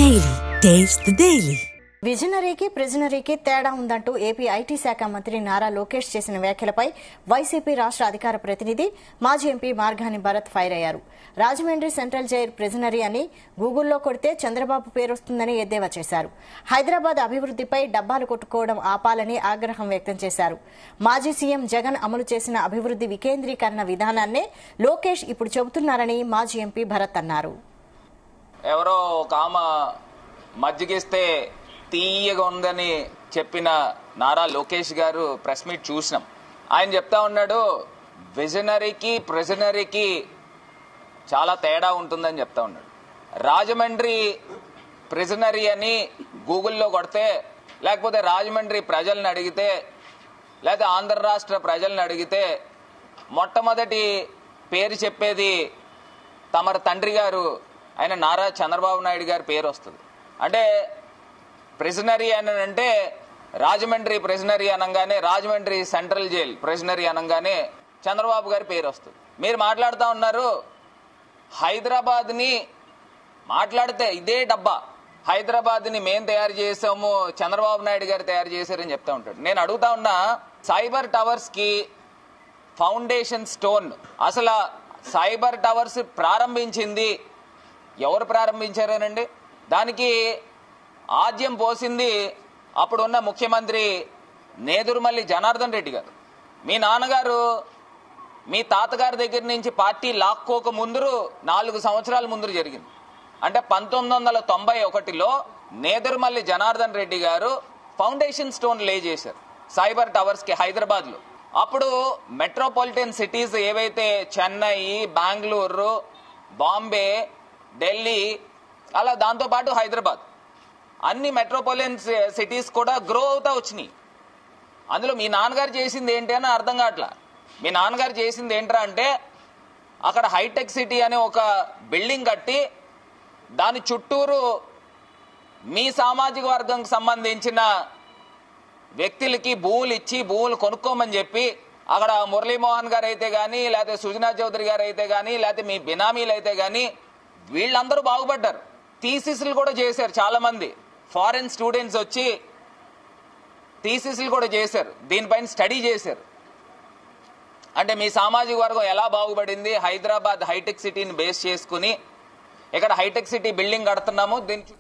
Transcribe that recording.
Daily. Taste the Daily. విజనరీకి ప్రిజనరీకి తేడా ఉందంటూ AP IT శాఖ మంత్రి నారా లోకేష్ చేసిన వ్యాఖ్యలపై వైసీపీ రాష్ట్ర అధికార ప్రతినిధి మాజీ ఎంపీ మార్గాని భరత్ ఫైర్ అయ్యారు. రాజమండ్రి సెంట్రల్ జైల్ ప్రిజనరీ అని గూగుల్లో కొడితే చంద్రబాబు పేరొస్తుందని ఎద్దేవా చేశారు. హైదరాబాద్ అభివృద్దిపై డబ్బాలు కొట్టుకోవడం ఆపాలని ఆగ్రహం వ్యక్తం చేశారు. మాజీ సీఎం జగన్ అమలు చేసిన అభివృద్ది వికేంద్రీకరణ విధానాన్నే లోకేష్ ఇప్పుడు చెబుతున్నారని మాజీ ఎంపీ భరత్ అన్నారు. ఎవరో ఒక ఆమె మజ్జిగిస్తే తీయగా ఉందని చెప్పిన నారా లోకేష్ గారు ప్రెస్ మీట్ చూసినాం. ఆయన చెప్తా ఉన్నాడు విజనరీకి ప్రిజనరీకి చాలా తేడా ఉంటుందని చెప్తా ఉన్నాడు. రాజమండ్రి ప్రిజనరీ అని గూగుల్లో కొడితే, లేకపోతే రాజమండ్రి ప్రజలను అడిగితే, లేకపోతే ఆంధ్ర రాష్ట్ర ప్రజలను అడిగితే మొట్టమొదటి పేరు చెప్పేది తమరి తండ్రి గారు ఆయన నారా చంద్రబాబు నాయుడు గారి పేరు వస్తుంది. అంటే ప్రిజనరీ అని అంటే రాజమండ్రి ప్రిజనరీ అనగానే, రాజమండ్రి సెంట్రల్ జైల్ ప్రిజనరీ అనగానే చంద్రబాబు గారి పేరు వస్తుంది. మీరు మాట్లాడుతూ ఉన్నారు హైదరాబాద్ని, మాట్లాడితే ఇదే డబ్బా హైదరాబాద్ని మేం తయారు చేసాము, చంద్రబాబు నాయుడు గారు తయారు చేశారని చెప్తా ఉంటాడు. నేను అడుగుతా ఉన్నా, సైబర్ టవర్స్ కి ఫౌండేషన్ స్టోన్, అసలు సైబర్ టవర్స్ ప్రారంభించింది ఎవరు ప్రారంభించారేనండి? దానికి ఆద్యం పోసింది అప్పుడున్న ముఖ్యమంత్రి నేదురుమల్లి జనార్దన్ రెడ్డి గారు. మీ నాన్నగారు మీ తాతగారి దగ్గర నుంచి పార్టీ లాక్కోక ముందు 4 సంవత్సరాల ముందు జరిగింది. అంటే 1991లో నేదురుమల్లి జనార్దన్ రెడ్డి గారు ఫౌండేషన్ స్టోన్ లే చేశారు సైబర్ టవర్స్ కి హైదరాబాద్ లో. అప్పుడు మెట్రోపాలిటన్ సిటీస్ ఏవైతే చెన్నై, బెంగళూరు, బాంబే, ఢిల్లీ, అలా దాంతోపాటు హైదరాబాద్, అన్ని మెట్రోపాలిటన్ సిటీస్ కూడా గ్రో అవుతా వచ్చినాయి. అందులో మీ నాన్నగారు చేసింది ఏంటి అని అర్థం కావట్లా. మీ నాన్నగారు చేసింది ఏంట్రా అంటే, అక్కడ హైటెక్ సిటీ అనే ఒక బిల్డింగ్ కట్టి దాని చుట్టూరు మీ సామాజిక వర్గంకి సంబంధించిన వ్యక్తులకి భూములు ఇచ్చి భూములు కొనుక్కోమని చెప్పి, అక్కడ మురళీమోహన్ గారు అయితే గానీ, లేకపోతే సుజనా చౌదరి గారు అయితే గానీ, లేకపోతే మీ బినామీలు అయితే గానీ వీళ్ళందరూ బాగుపడ్డారు. థీసిస్లు కూడా చేశారు. చాలా మంది ఫారెన్ స్టూడెంట్స్ వచ్చి థీసిస్లు కూడా చేశారు, దీనిపైన స్టడీ చేశారు. అంటే మీ సామాజిక వర్గం ఎలా బాగుపడింది, హైదరాబాద్ హైటెక్ సిటీని బేస్ చేసుకుని ఇక్కడ హైటెక్ సిటీ బిల్డింగ్ కడుతున్నాము, దీని